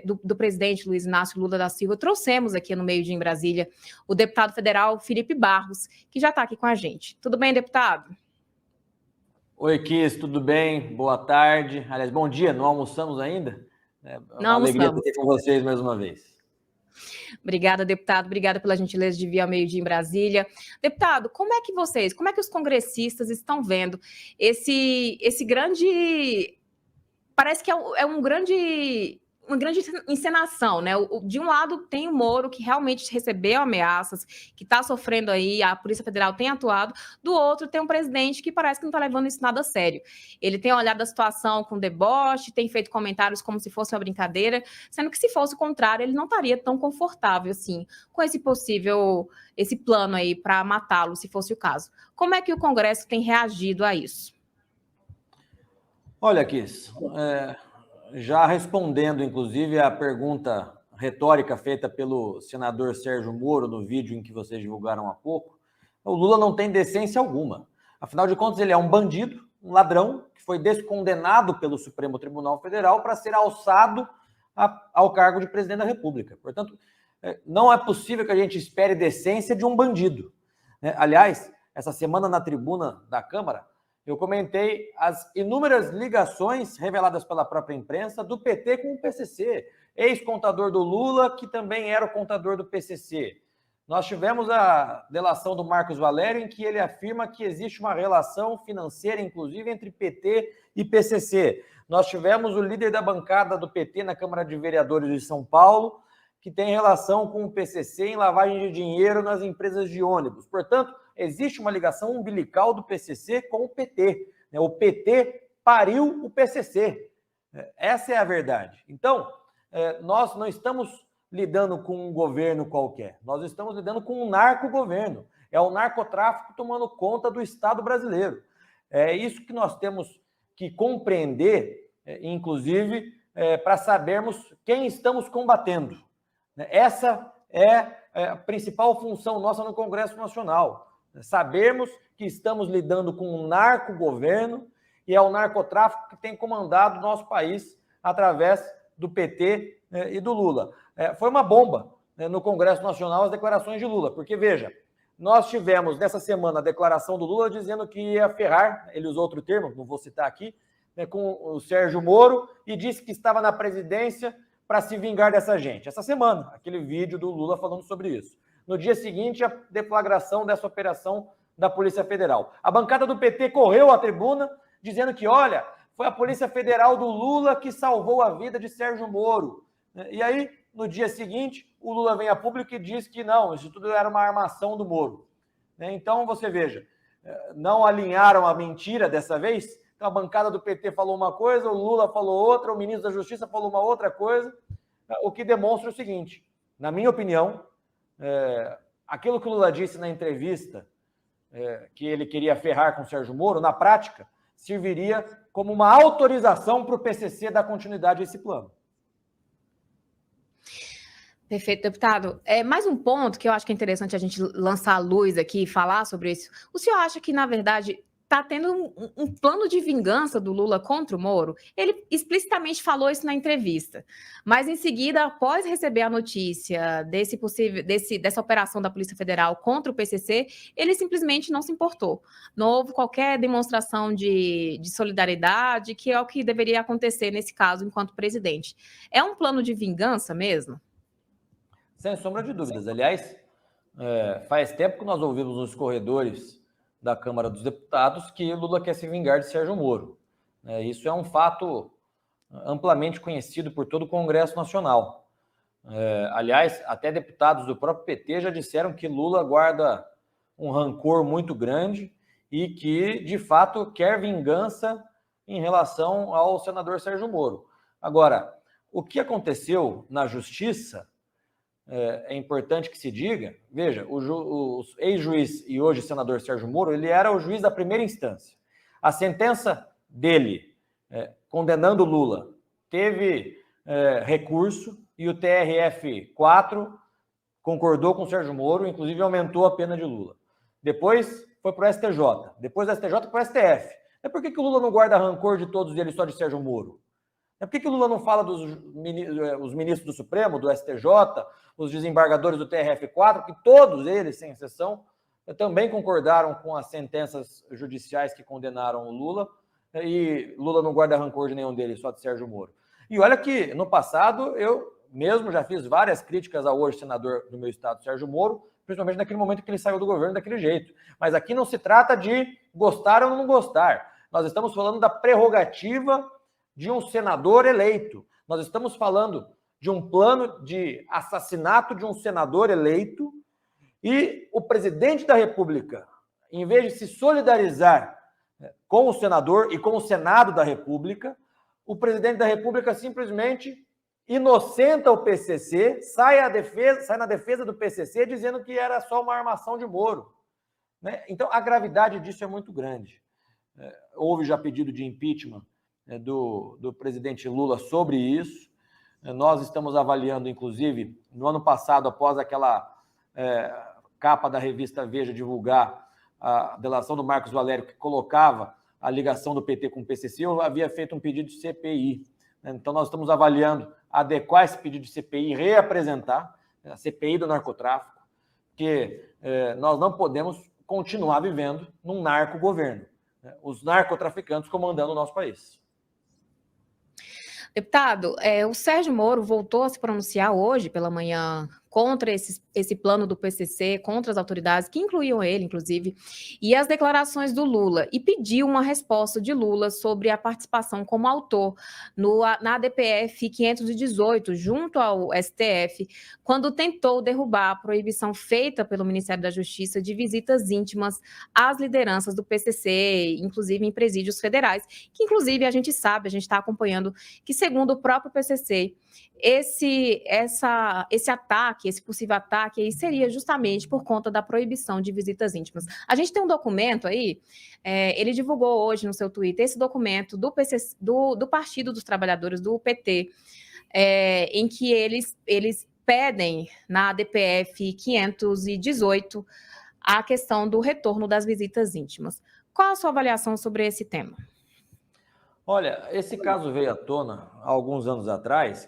do presidente Luiz Inácio Lula da Silva, trouxemos aqui no Meio Dia em Brasília o deputado federal Felipe Barros, que já está aqui com a gente. Tudo bem, deputado? Oi, Kiss, tudo bem? Boa tarde. Aliás, bom dia, não almoçamos ainda? É uma alegria estar aqui com vocês mais uma vez. Obrigada, deputado. Obrigada pela gentileza de vir ao Meio Dia em Brasília. Deputado, como é que os congressistas estão vendo esse grande... Parece que é uma grande encenação, né? De um lado tem o Moro, que realmente recebeu ameaças, que está sofrendo aí, a Polícia Federal tem atuado. Do outro tem um presidente que parece que não está levando isso nada a sério. Ele tem olhado a situação com deboche, tem feito comentários como se fosse uma brincadeira, sendo que se fosse o contrário, ele não estaria tão confortável assim, com esse plano aí para matá-lo, se fosse o caso. Como é que o Congresso tem reagido a isso? Olha, Kiss, já respondendo, inclusive, a pergunta retórica feita pelo senador Sérgio Moro no vídeo em que vocês divulgaram há pouco, o Lula não tem decência alguma. Afinal de contas, ele é um bandido, um ladrão, que foi descondenado pelo Supremo Tribunal Federal para ser alçado ao cargo de presidente da República. Portanto, não é possível que a gente espere decência de um bandido. Aliás, essa semana na tribuna da Câmara, eu comentei as inúmeras ligações reveladas pela própria imprensa do PT com o PCC, ex-contador do Lula, que também era o contador do PCC. Nós tivemos a delação do Marcos Valério, em que ele afirma que existe uma relação financeira, inclusive, entre PT e PCC. Nós tivemos o líder da bancada do PT na Câmara de Vereadores de São Paulo, que tem relação com o PCC em lavagem de dinheiro nas empresas de ônibus. Portanto, existe uma ligação umbilical do PCC com o PT. O PT pariu o PCC. Essa é a verdade. Então, nós não estamos lidando com um governo qualquer. Nós estamos lidando com um narcogoverno. É o narcotráfico tomando conta do Estado brasileiro. É isso que nós temos que compreender, inclusive, para sabermos quem estamos combatendo. Essa é a principal função nossa no Congresso Nacional. Sabermos que estamos lidando com um narcogoverno e é o narcotráfico que tem comandado o nosso país através do PT e do Lula. Foi uma bomba no Congresso Nacional as declarações de Lula, porque, veja, nós tivemos nessa semana a declaração do Lula dizendo que ia ferrar, ele usou outro termo, não vou citar aqui, com o Sérgio Moro e disse que estava na presidência para se vingar dessa gente. Essa semana, aquele vídeo do Lula falando sobre isso. No dia seguinte, a deflagração dessa operação da Polícia Federal. A bancada do PT correu à tribuna dizendo que, olha, foi a Polícia Federal do Lula que salvou a vida de Sérgio Moro. E aí, no dia seguinte, o Lula vem a público e diz que não, isso tudo era uma armação do Moro. Então, você veja, não alinharam a mentira dessa vez. Então, a bancada do PT falou uma coisa, o Lula falou outra, o ministro da Justiça falou uma outra coisa, o que demonstra o seguinte, na minha opinião, aquilo que o Lula disse na entrevista, que ele queria ferrar com o Sérgio Moro, na prática, serviria como uma autorização para o PCC dar continuidade a esse plano. Perfeito, deputado. Mais um ponto que eu acho que é interessante a gente lançar a luz aqui e falar sobre isso. O senhor acha que, na verdade, está tendo um plano de vingança do Lula contra o Moro? Ele explicitamente falou isso na entrevista, mas em seguida, após receber a notícia dessa operação da Polícia Federal contra o PCC, ele simplesmente não se importou. Não houve qualquer demonstração de solidariedade, que é o que deveria acontecer nesse caso enquanto presidente. É um plano de vingança mesmo? Sem sombra de dúvidas. Aliás, faz tempo que nós ouvimos nos corredores da Câmara dos Deputados que Lula quer se vingar de Sérgio Moro. Isso é um fato amplamente conhecido por todo o Congresso Nacional. Aliás, até deputados do próprio PT já disseram que Lula guarda um rancor muito grande e que, de fato, quer vingança em relação ao senador Sérgio Moro. Agora, o que aconteceu na Justiça, é importante que se diga, veja, o ex-juiz e hoje senador Sérgio Moro, ele era o juiz da primeira instância. A sentença dele, condenando Lula, teve recurso e o TRF4 concordou com o Sérgio Moro, inclusive aumentou a pena de Lula. Depois foi para o STJ, depois do STJ para o STF. Por que o Lula não guarda rancor de todos eles, só de Sérgio Moro? Por que o Lula não fala dos os ministros do Supremo, do STJ, os desembargadores do TRF4, que todos eles, sem exceção, também concordaram com as sentenças judiciais que condenaram o Lula, e Lula não guarda rancor de nenhum deles, só de Sérgio Moro. E olha que, no passado, eu mesmo já fiz várias críticas ao hoje senador do meu estado, Sérgio Moro, principalmente naquele momento que ele saiu do governo daquele jeito. Mas aqui não se trata de gostar ou não gostar. Nós estamos falando da prerrogativa de um senador eleito. Nós estamos falando de um plano de assassinato de um senador eleito e o presidente da República, em vez de se solidarizar com o senador e com o Senado da República, o presidente da República simplesmente inocenta o PCC, sai na defesa do PCC dizendo que era só uma armação de Moro. Né? Então, a gravidade disso é muito grande. Houve já pedido de impeachment do presidente Lula sobre isso. Nós estamos avaliando, inclusive, no ano passado, após aquela capa da revista Veja divulgar a delação do Marcos Valério, que colocava a ligação do PT com o PCC, eu havia feito um pedido de CPI. Então, nós estamos avaliando adequar esse pedido de CPI e reapresentar a CPI do narcotráfico, porque nós não podemos continuar vivendo num narco-governo, os narcotraficantes comandando o nosso país. Deputado, o Sérgio Moro voltou a se pronunciar hoje pela manhã contra esse plano do PCC, contra as autoridades, que incluíam ele, inclusive, e as declarações do Lula, e pediu uma resposta de Lula sobre a participação como autor na ADPF 518, junto ao STF, quando tentou derrubar a proibição feita pelo Ministério da Justiça de visitas íntimas às lideranças do PCC, inclusive em presídios federais, que, inclusive, a gente sabe, a gente está acompanhando, que, segundo o próprio PCC, esse ataque, esse possível ataque aí seria justamente por conta da proibição de visitas íntimas. A gente tem um documento aí, ele divulgou hoje no seu Twitter esse documento do PCC, do Partido dos Trabalhadores, do PT, em que eles pedem na ADPF 518 a questão do retorno das visitas íntimas. Qual a sua avaliação sobre esse tema? Olha, esse caso veio à tona há alguns anos atrás,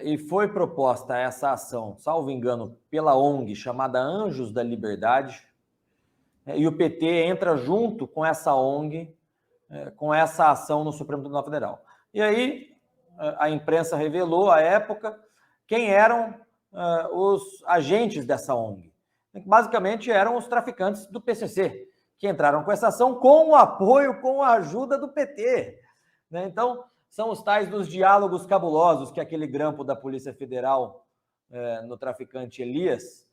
e foi proposta essa ação, salvo engano, pela ONG chamada Anjos da Liberdade, e o PT entra junto com essa ONG, com essa ação no Supremo Tribunal Federal. E aí a imprensa revelou, à época, quem eram os agentes dessa ONG. Basicamente eram os traficantes do PCC, que entraram com essa ação com o apoio, com a ajuda do PT. Né? Então, são os tais dos diálogos cabulosos que aquele grampo da Polícia Federal no traficante Elias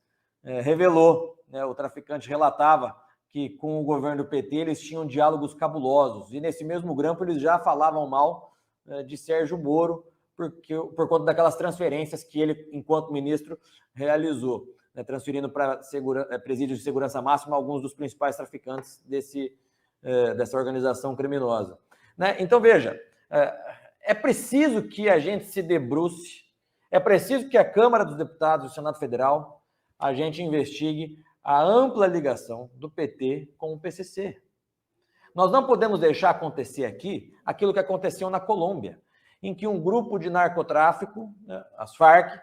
revelou. Né? O traficante relatava que com o governo do PT eles tinham diálogos cabulosos, e nesse mesmo grampo eles já falavam mal de Sérgio Moro por conta daquelas transferências que ele, enquanto ministro, realizou. Né, transferindo para presídios de segurança máxima alguns dos principais traficantes dessa organização criminosa. Né? Então, veja, é preciso que a gente se debruce, é preciso que a Câmara dos Deputados e o Senado Federal, a gente investigue a ampla ligação do PT com o PCC. Nós não podemos deixar acontecer aqui aquilo que aconteceu na Colômbia, em que um grupo de narcotráfico, né, as Farc,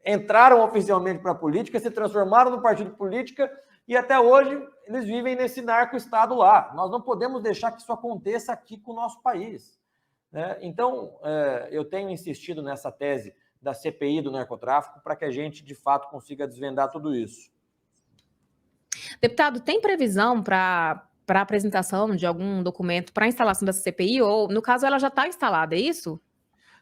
entraram oficialmente para a política, se transformaram no partido político e até hoje eles vivem nesse narco-estado lá. Nós não podemos deixar que isso aconteça aqui com o nosso país. Né? Então, eu tenho insistido nessa tese da CPI do narcotráfico para que a gente, de fato, consiga desvendar tudo isso. Deputado, tem previsão para a apresentação de algum documento para a instalação dessa CPI? Ou, no caso, ela já está instalada, é isso?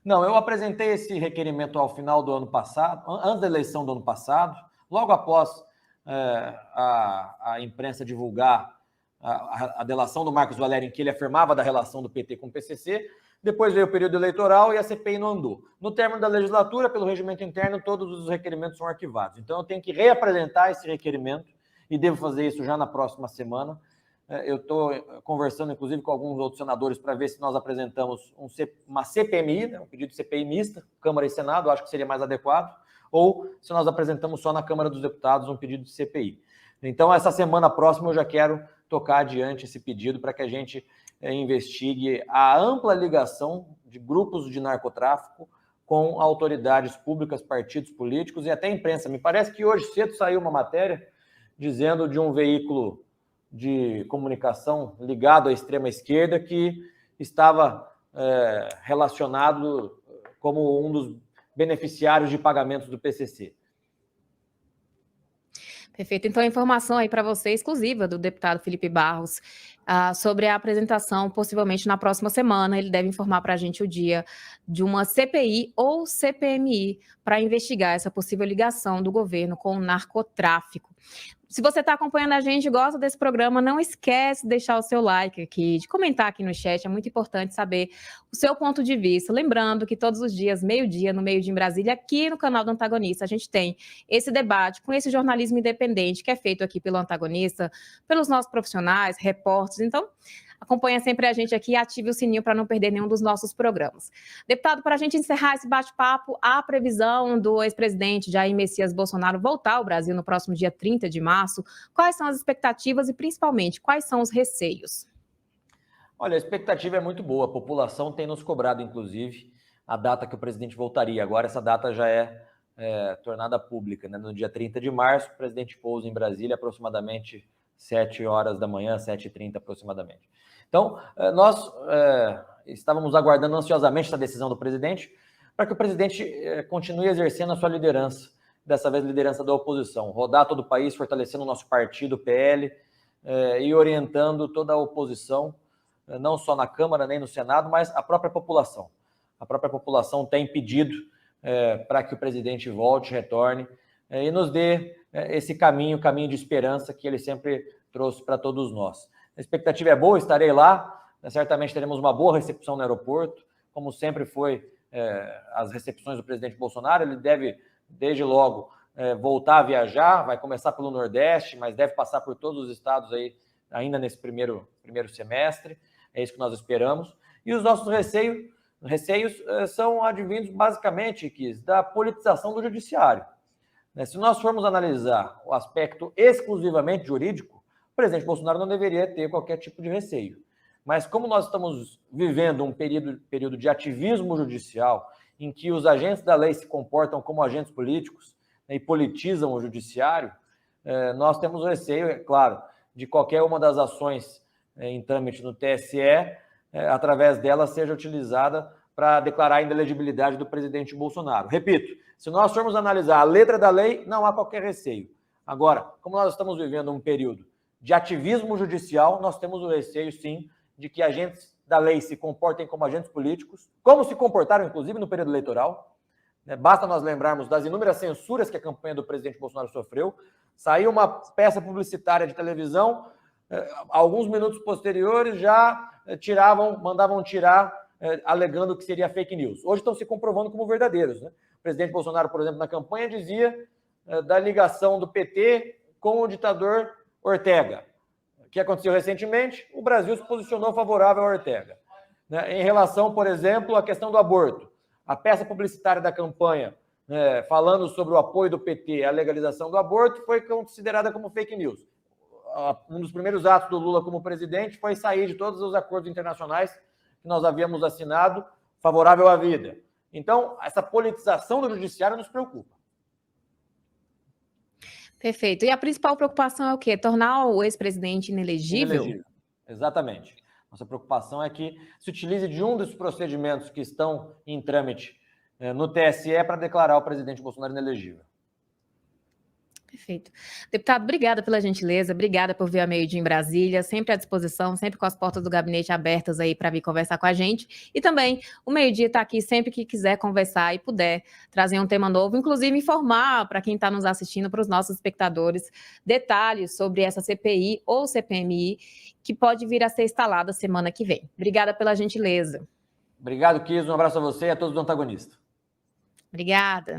Não, eu apresentei esse requerimento ao final do ano passado, antes da eleição do ano passado, logo após a imprensa divulgar a delação do Marcos Valério, em que ele afirmava da relação do PT com o PCC. Depois veio o período eleitoral e a CPI não andou. No término da legislatura, pelo regimento interno, todos os requerimentos são arquivados. Então, eu tenho que reapresentar esse requerimento e devo fazer isso já na próxima semana. Eu estou conversando, inclusive, com alguns outros senadores para ver se nós apresentamos uma CPMI, né, um pedido de CPI mista, Câmara e Senado, acho que seria mais adequado, ou se nós apresentamos só na Câmara dos Deputados um pedido de CPI. Então, essa semana próxima eu já quero tocar adiante esse pedido para que a gente investigue a ampla ligação de grupos de narcotráfico com autoridades públicas, partidos políticos e até imprensa. Me parece que hoje cedo saiu uma matéria dizendo de um veículo de comunicação ligado à extrema-esquerda que estava relacionado como um dos beneficiários de pagamentos do PCC. Perfeito. Então, a informação aí para você exclusiva do deputado Felipe Barros sobre a apresentação, possivelmente na próxima semana. Ele deve informar para a gente o dia de uma CPI ou CPMI para investigar essa possível ligação do governo com o narcotráfico. Se você está acompanhando a gente, gosta desse programa, não esquece de deixar o seu like aqui, de comentar aqui no chat, é muito importante saber o seu ponto de vista. Lembrando que todos os dias, meio-dia, no Meio Dia em Brasília, aqui no canal do Antagonista, a gente tem esse debate com esse jornalismo independente que é feito aqui pelo Antagonista, pelos nossos profissionais, repórteres. Então, acompanha sempre a gente aqui e ative o sininho para não perder nenhum dos nossos programas. Deputado, para a gente encerrar esse bate-papo, a previsão do ex-presidente Jair Messias Bolsonaro voltar ao Brasil no próximo dia 30 de março, quais são as expectativas e, principalmente, quais são os receios? Olha, a expectativa é muito boa. A população tem nos cobrado, inclusive, a data que o presidente voltaria. Agora, essa data já é tornada pública, né? No dia 30 de março, o presidente pousa em Brasília, aproximadamente 7 horas da manhã, 7h30 aproximadamente. Então, nós estávamos aguardando ansiosamente essa decisão do presidente para que o presidente continue exercendo a sua liderança, dessa vez liderança da oposição, rodar todo o país, fortalecendo o nosso partido, o PL, e orientando toda a oposição, não só na Câmara nem no Senado, mas a própria população. A própria população tem pedido para que o presidente volte, retorne e nos dê esse caminho de esperança que ele sempre trouxe para todos nós. A expectativa é boa, estarei lá, certamente teremos uma boa recepção no aeroporto, como sempre foi as recepções do presidente Bolsonaro. Ele deve, desde logo, voltar a viajar, vai começar pelo Nordeste, mas deve passar por todos os estados aí, ainda nesse primeiro semestre, é isso que nós esperamos. E os nossos receios são advindos basicamente, Kis, da politização do judiciário. Se nós formos analisar o aspecto exclusivamente jurídico, o presidente Bolsonaro não deveria ter qualquer tipo de receio. Mas como nós estamos vivendo um período de ativismo judicial, em que os agentes da lei se comportam como agentes políticos, né, e politizam o judiciário, nós temos receio, é claro, de qualquer uma das ações em trâmite no TSE, através dela seja utilizada para declarar a inelegibilidade do presidente Bolsonaro. Repito, se nós formos analisar a letra da lei, não há qualquer receio. Agora, como nós estamos vivendo um período de ativismo judicial, nós temos o receio, sim, de que agentes da lei se comportem como agentes políticos, como se comportaram, inclusive, no período eleitoral. Basta nós lembrarmos das inúmeras censuras que a campanha do presidente Bolsonaro sofreu. Saiu uma peça publicitária de televisão, alguns minutos posteriores já mandavam tirar, alegando que seria fake news. Hoje estão se comprovando como verdadeiros, né? O presidente Bolsonaro, por exemplo, na campanha dizia da ligação do PT com o ditador Ortega. O que aconteceu recentemente? O Brasil se posicionou favorável a Ortega. Em relação, por exemplo, à questão do aborto, a peça publicitária da campanha falando sobre o apoio do PT à legalização do aborto foi considerada como fake news. Um dos primeiros atos do Lula como presidente foi sair de todos os acordos internacionais que nós havíamos assinado favorável à vida. Então, essa politização do judiciário nos preocupa. Perfeito. E a principal preocupação é o quê? Tornar o ex-presidente inelegível? Inelegível. Exatamente. Nossa preocupação é que se utilize de um dos procedimentos que estão em trâmite no TSE para declarar o presidente Bolsonaro inelegível. Perfeito. Deputado, obrigada pela gentileza, obrigada por vir a Meio Dia em Brasília, sempre à disposição, sempre com as portas do gabinete abertas aí para vir conversar com a gente. E também o Meio Dia está aqui sempre que quiser conversar e puder trazer um tema novo, inclusive informar para quem está nos assistindo, para os nossos espectadores, detalhes sobre essa CPI ou CPMI que pode vir a ser instalada semana que vem. Obrigada pela gentileza. Obrigado, Kis. Um abraço a você e a todos do Antagonista. Obrigada.